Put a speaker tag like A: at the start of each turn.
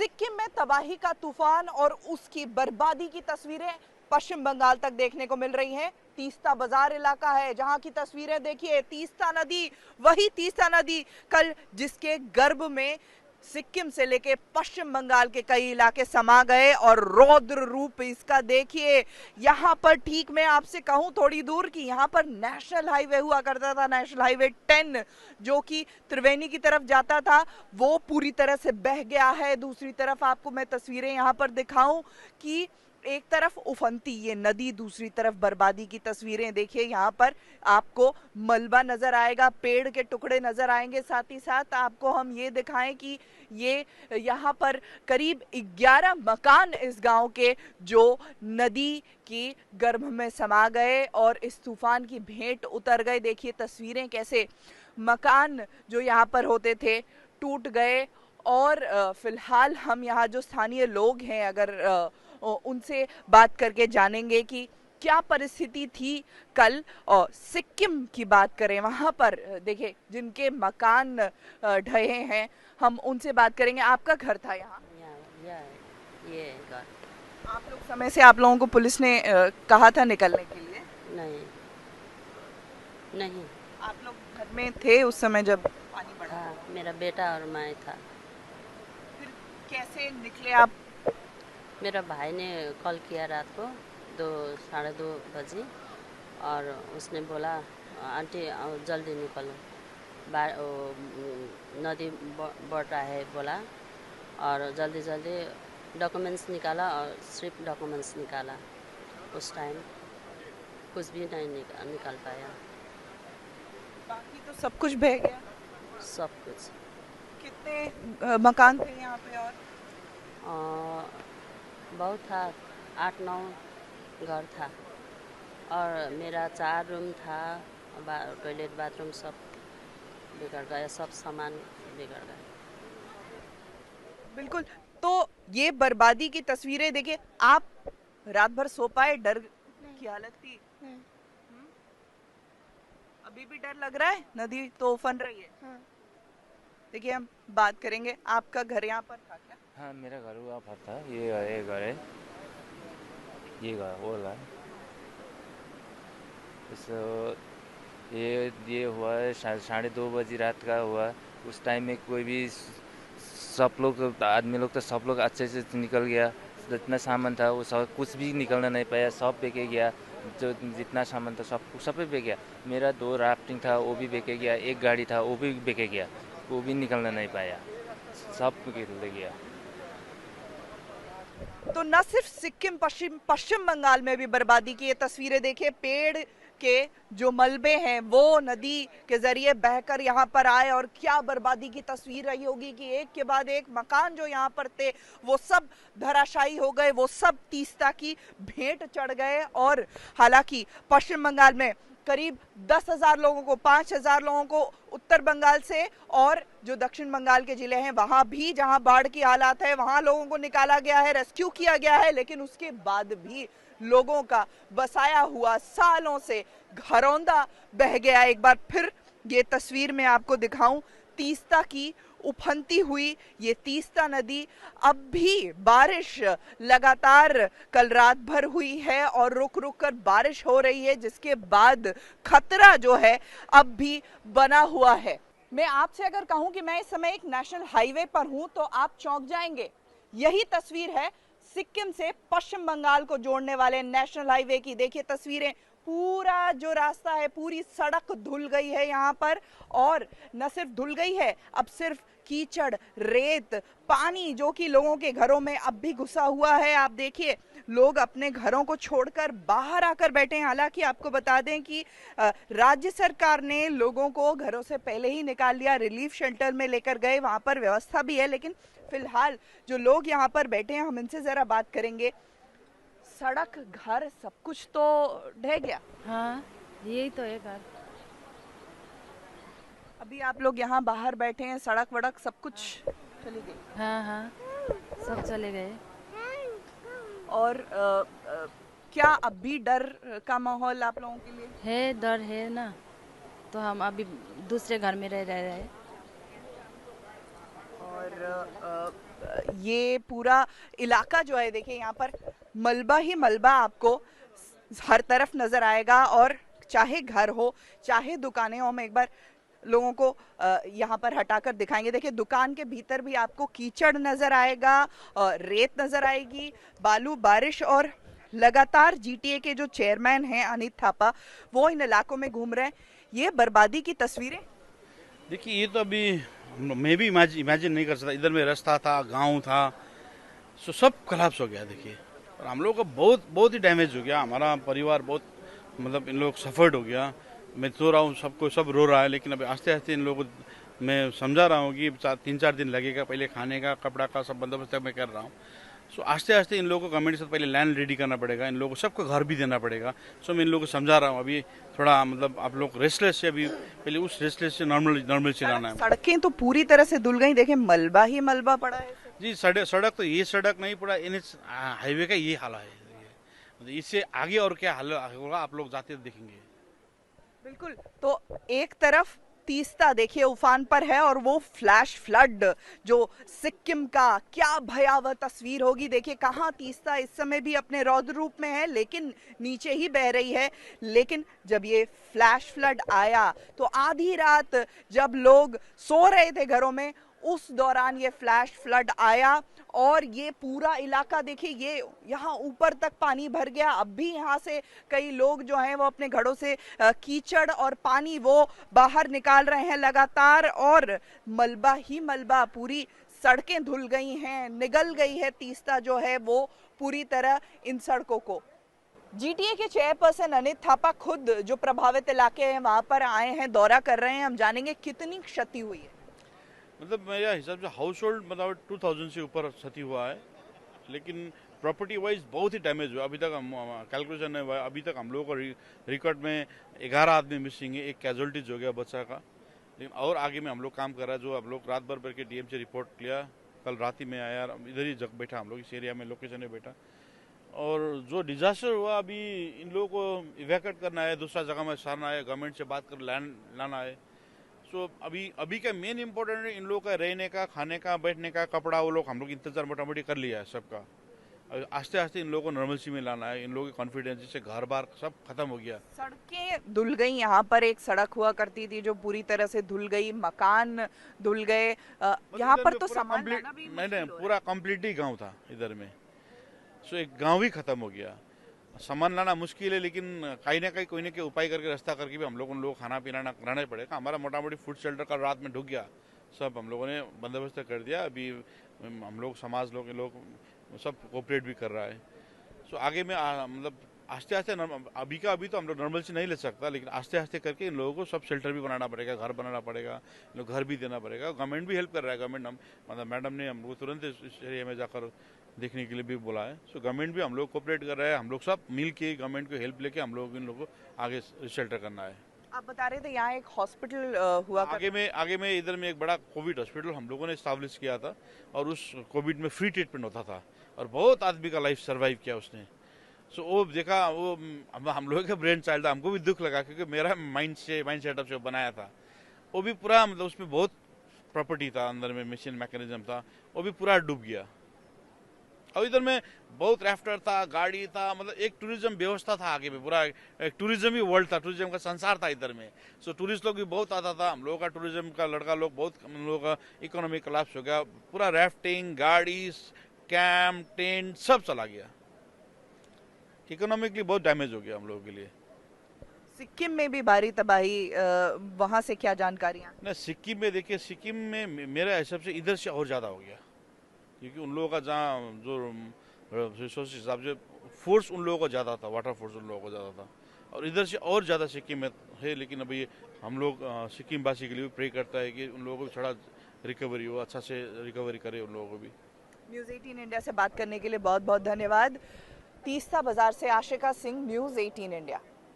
A: सिक्किम में तबाही का तूफान और उसकी बर्बादी की तस्वीरें पश्चिम बंगाल तक देखने को मिल रही हैं। तीस्ता बाजार इलाका है जहां की तस्वीरें देखिए। तीस्ता नदी, वही तीस्ता नदी कल जिसके गर्भ में सिक्किम से लेके पश्चिम बंगाल के कई इलाके समा गए और रौद्र रूप इसका देखिए। यहाँ पर ठीक मैं आपसे कहूँ थोड़ी दूर की यहाँ पर नेशनल हाईवे हुआ करता था, नेशनल हाईवे 10 जो कि त्रिवेणी की तरफ जाता था, वो पूरी तरह से बह गया है। दूसरी तरफ आपको मैं तस्वीरें यहाँ पर दिखाऊं कि एक तरफ उफनती ये नदी, दूसरी तरफ बर्बादी की तस्वीरें देखिए। यहाँ पर आपको मलबा नजर आएगा, पेड़ के टुकड़े नजर आएंगे, साथ ही साथ आपको हम ये दिखाएं कि ये यहाँ पर करीब 11 मकान इस गांव के जो नदी की गर्भ में समा गए और इस तूफान की भेंट उतर गए। देखिए तस्वीरें कैसे मकान जो यहाँ पर होते थे टूट गए। और फिलहाल हम यहाँ जो स्थानीय लोग हैं अगर उनसे बात करके जानेंगे कि क्या परिस्थिति थी कल। और सिक्किम की बात करें वहाँ पर देखिए जिनके मकान ढहे हैं, हम उनसे बात करेंगे। आपका घर था यहाँ?
B: ये घर।
A: आप लोग समय से आप लोगों को पुलिस ने कहा था निकलने के लिए?
B: नहीं नहीं
A: आप लोग घर में थे उस समय जब पानी बढ़ा
B: था, मेरा बेटा और मैं था।
A: फिर कैसे निकले आप?
B: मेरा भाई ने कॉल किया रात को 2 साढ़े 2 बजे और उसने बोला आंटी जल्दी निकलो, नदी बढ़ रहा है बोला। और जल्दी जल्दी डॉक्यूमेंट्स निकाला और सिर्फ डॉक्यूमेंट्स निकाला। उस टाइम कुछ भी नहीं निकाल पाया।
A: बाकी तो सब कुछ बह गया।
B: सब कुछ।
A: कितने मकान थे यहाँ पे? और
B: बहुत था, 8-9 घर था और मेरा 4 रूम था, टॉयलेट बाथरूम सब बिगड़ गया, सब सामान बिगड़ गया।
A: बिल्कुल। तो ये बर्बादी की तस्वीरें देखिए। आप रात भर सो पाए? डर की हालत थी? अभी भी डर लग रहा है? नदी तो उफन रही है।
C: हाँ।
A: देखिए हम बात करेंगे। आपका घर यहाँ पर था क्या?
D: हाँ, मेरा घर वहाँ पर था। ये घर है, ये घर वो है। तो ये हुआ है 2:30 रात का हुआ। उस टाइम में कोई भी सब लोग आदमी लोग तो सब लोग अच्छे से निकल गया। जितना सामान था वो सब कुछ भी निकलना नहीं पाया, सब बेके गया। जो जितना सामान था सब बेके गया। मेरा 2 राफ्टिंग था वो भी बेके गया, एक गाड़ी था वो भी बेके गया, वो भी निकलना नहीं पाया, सब गिर गया।
A: तो न सिर्फ सिक्किम, पश्चिम बंगाल में भी बर्बादी की ये तस्वीरें देखिए। पेड़ के जो मलबे हैं वो नदी के जरिए बहकर यहाँ पर आए और क्या बर्बादी की तस्वीर रही होगी कि एक के बाद एक मकान जो यहाँ पर थे वो सब धराशायी हो गए, वो सब तीस्ता की भेंट चढ़ गए। और हालांकि पश्चिम बंगाल में करीब 10,000 लोगों को, 5,000 लोगों को उत्तर बंगाल से और जो दक्षिण बंगाल के जिले हैं वहां भी जहां बाढ़ की हालात है वहां लोगों को निकाला गया है, रेस्क्यू किया गया है। लेकिन उसके बाद भी लोगों का बसाया हुआ सालों से घरौंदा बह गया। एक बार फिर ये तस्वीर मैं आपको दिखाऊं, तीस्ता की उफनती हुई ये तीस्ता नदी। अब भी बारिश लगातार कल रात भर हुई है और रुक रुक कर बारिश हो रही है, जिसके बाद खतरा जो है अब भी बना हुआ है। मैं आपसे अगर कहूं कि मैं इस समय एक नेशनल हाईवे पर हूं तो आप चौंक जाएंगे। यही तस्वीर है सिक्किम से पश्चिम बंगाल को जोड़ने वाले नेशनल हाईवे की। देखिए तस्वीरें, पूरा जो रास्ता है, पूरी सड़क धुल गई है यहाँ पर। और न सिर्फ धुल गई है, अब सिर्फ कीचड़, रेत, पानी जो कि लोगों के घरों में अब भी घुसा हुआ है। आप देखिए लोग अपने घरों को छोड़कर बाहर आकर बैठे हैं। हालांकि आपको बता दें कि राज्य सरकार ने लोगों को घरों से पहले ही निकाल लिया, रिलीफ शेल्टर में लेकर गए, वहां पर व्यवस्था भी है। लेकिन फिलहाल जो लोग यहाँ पर बैठे हैं हम इनसे जरा बात करेंगे। सड़क, घर, सब कुछ तो ढह गया।
C: हाँ, यही तो है घर।
A: अभी आप लोग यहाँ बाहर बैठे हैं, सड़क वड़क सब कुछ चली गई?
C: हाँ हाँ, सब चले गए।
A: और क्या अब भी डर का माहौल आप लोगों के लिए
C: है? डर है ना, तो हम अभी दूसरे घर में रह रहे हैं।
A: और ये पूरा इलाका जो है देखिए यहाँ पर मलबा ही मलबा आपको हर तरफ नजर आएगा और चाहे घर हो चाहे दुकानें हो। हम एक बार लोगों को यहाँ पर हटाकर दिखाएंगे। देखिए दुकान के भीतर भी आपको कीचड़ नजर आएगा, रेत नजर आएगी, बालू बारिश। और लगातार जीटीए के जो चेयरमैन हैं अनित थापा वो इन इलाकों में घूम रहे हैं। ये बर्बादी की तस्वीरें
E: देखिए, ये तो अभी मैं भी इमेजिन नहीं कर सकता। इधर में रास्ता था, गांव था, सो सब कोलैप्स हो गया। देखिए, और हम लोग का बहुत ही डैमेज हो गया। हमारा परिवार बहुत मतलब इन लोग सफर्ड हो गया। मैं सो रहा हूँ, सबको सब रो रहा है, लेकिन अभी आस्ते आस्ते इन लोगों को मैं समझा रहा हूँ कि 3-4 दिन लगेगा। पहले खाने का, कपड़ा का सब बंदोबस्त मैं कर रहा हूँ। सो आस्ते आस्ते इन लोगों को गवर्नमेंट से पहले लैंड रेडी करना पड़ेगा, इन लोगों को सबको घर भी देना पड़ेगा। सो मैं इन लोगों को समझा रहा हूँ। अभी थोड़ा मतलब आप लोग रेस्टलेस से, अभी पहले उस रेस्टलेस से नॉर्मल चलाना है।
A: सड़कें तो पूरी तरह से धुल गई। देखें मलबा ही मलबा पड़ा है
E: जी। सड़क तो ये सड़क नहीं पड़ा, NH हाईवे का ये हाल है। इससे आगे और क्या हाल होगा आप लोग जाते देखेंगे।
A: बिल्कुल। तो एक तरफ तीस्ता देखिए उफान पर है और वो फ्लैश फ्लड जो सिक्किम का क्या भयावह तस्वीर होगी। देखिए कहाँ तीस्ता इस समय भी अपने रौद्र रूप में है लेकिन नीचे ही बह रही है। लेकिन जब ये फ्लैश फ्लड आया तो आधी रात जब लोग सो रहे थे घरों में उस दौरान ये फ्लैश फ्लड आया और ये पूरा इलाका देखिए ये यहाँ ऊपर तक पानी भर गया। अब भी यहाँ से कई लोग जो हैं वो अपने घरों से कीचड़ और पानी वो बाहर निकाल रहे हैं लगातार। और मलबा ही मलबा, पूरी सड़कें धुल गई हैं, निगल गई है तीस्ता जो है वो पूरी तरह इन सड़कों को। जीटीए के चेयरपर्सन अनित थापा खुद जो प्रभावित इलाके हैं वहां पर आए हैं, दौरा कर रहे हैं। हम जानेंगे कितनी क्षति हुई है।
E: मतलब मेरा हिसाब से हाउस होल्ड मतलब 2000 से ऊपर क्षति हुआ है, लेकिन प्रॉपर्टी वाइज बहुत ही डैमेज हुआ। अभी तक हम कैलकुलेशन है, अभी तक हम लोगों को रिकॉर्ड में 11 आदमी मिसिंग है, एक कैजुअलिटीज हो गया बच्चा का। लेकिन और आगे में हम लोग काम कर रहा है। जो हम लोग रात भर करके डीएम से रिपोर्ट लिया, कल रात ही में आया, इधर ही जग बैठा, हम लोग इस एरिया में लोकेशन में बैठा। और जो डिजास्टर हुआ अभी इन लोगों को इवैक्यूएट करना है, दूसरा जगह में सारना है, गवर्नमेंट से बात कर लैंड लाना है। सो अभी का मेन इंपॉर्टेंट है इन लोगों का रहने का, खाने का, बैठने का, कपड़ा, वो लोग हम लोग इंतजार मोटा मोटी कर लिया है सबका। आस्ते आस्ते इन लोगों को नॉर्मलसी में लाना है। इन लोगों की कॉन्फिडेंस, जिससे घर बार सब खत्म हो गया।
A: सड़कें धुल गई। यहाँ पर एक सड़क हुआ करती थी जो पूरी तरह से धुल गई, मकान धुल गए। यहाँ पर तो सामान लाना भी मुश्किल
E: नहीं, पूरा कम्प्लीटली गाँव था इधर में। सो एक गाँव ही खत्म हो गया। सामान लाना मुश्किल है, लेकिन कहीं ना कहीं कोई ना कोई उपाय करके, रास्ता करके भी हम लोग उन लोग खाना पीना कराना ही पड़ेगा। हमारा मोटा मोटी फूड शेल्टर का रात में ढुक गया, सब हम लोगों ने बंदोबस्त कर दिया। अभी हम लोग समाज लोग सब कोऑपरेट भी कर रहा है। सो आगे में मतलब आस्ते आस्ते अभी तो हम लोग नॉर्मल से नहीं ले सकता, लेकिन आस्ते आस्ते करके इन लोगों को सब शेल्टर भी बनाना पड़ेगा, घर बनाना पड़ेगा, इन लोग घर भी देना पड़ेगा। गवर्नमेंट भी हेल्प कर रहा है। गवर्नमेंट मतलब मैडम ने हम लोग तुरंत इस एरिया में जाकर देखने के लिए भी बोला है। सो गवर्नमेंट भी हम लोग कोऑपरेट कर रहा है। हम लोग सब मिल के गवर्नमेंट को हेल्प लेके हम लोग इन लोगों को आगे शेल्टर करना है।
A: आप बता रहे थे यहाँ एक हॉस्पिटल हुआ
E: आगे में इधर में एक बड़ा कोविड हॉस्पिटल हम लोगों ने एस्टैब्लिश किया था और उस कोविड में फ्री ट्रीटमेंट होता था और बहुत आदमी का लाइफ सर्वाइव किया उसने। सो वो देखा, वो हम लोगों का ब्रेन चाइल्ड था। हमको भी दुख लगा क्योंकि मेरा माइंड सेटअप से बनाया था। वो भी पूरा मतलब उसमें बहुत प्रॉपर्टी था, अंदर में मशीन मैकेनिज्म था, वो भी पूरा डूब गया। और इधर में बहुत राफ्टर था, गाड़ी था, मतलब एक टूरिज्म व्यवस्था था आगे में। पूरा एक टूरिज्म ही वर्ल्ड था, टूरिज्म का संसार था इधर में। सो टूरिस्ट लोग भी बहुत आता था। हम लोगों का टूरिज्म का लड़का लोग बहुत, हम लोगों का इकोनॉमी कोलैप्स हो गया। पूरा राफ्टिंग, गाड़ी, कैंप, टेंट सब चला गया। इकोनॉमिकली बहुत डैमेज हो गया हम लोगों के लिए।
A: सिक्किम में भी भारी तबाही, वहां से क्या जानकारियां?
E: ना, सिक्किम में देखिए, सिक्किम में मेरे हिसाब से इधर से और ज़्यादा हो गया, क्योंकि उन लोगों का जहाँ जो रिसोर्स हिसाब से फोर्स उन लोगों को ज़्यादा था, वाटर फोर्स उन लोगों को ज़्यादा था, और इधर से और ज़्यादा सिक्किम में है। लेकिन अभी हम लोग सिक्किम वासी के लिए भी प्रे करता है कि उन लोगों को थोड़ा रिकवरी हो, अच्छा से रिकवरी करे उन लोगों को भी।
A: न्यूज़ 18 इंडिया से बात करने के लिए बहुत बहुत धन्यवाद। तीस्ता बाजार से आशिका सिंह, न्यूज़ 18 इंडिया।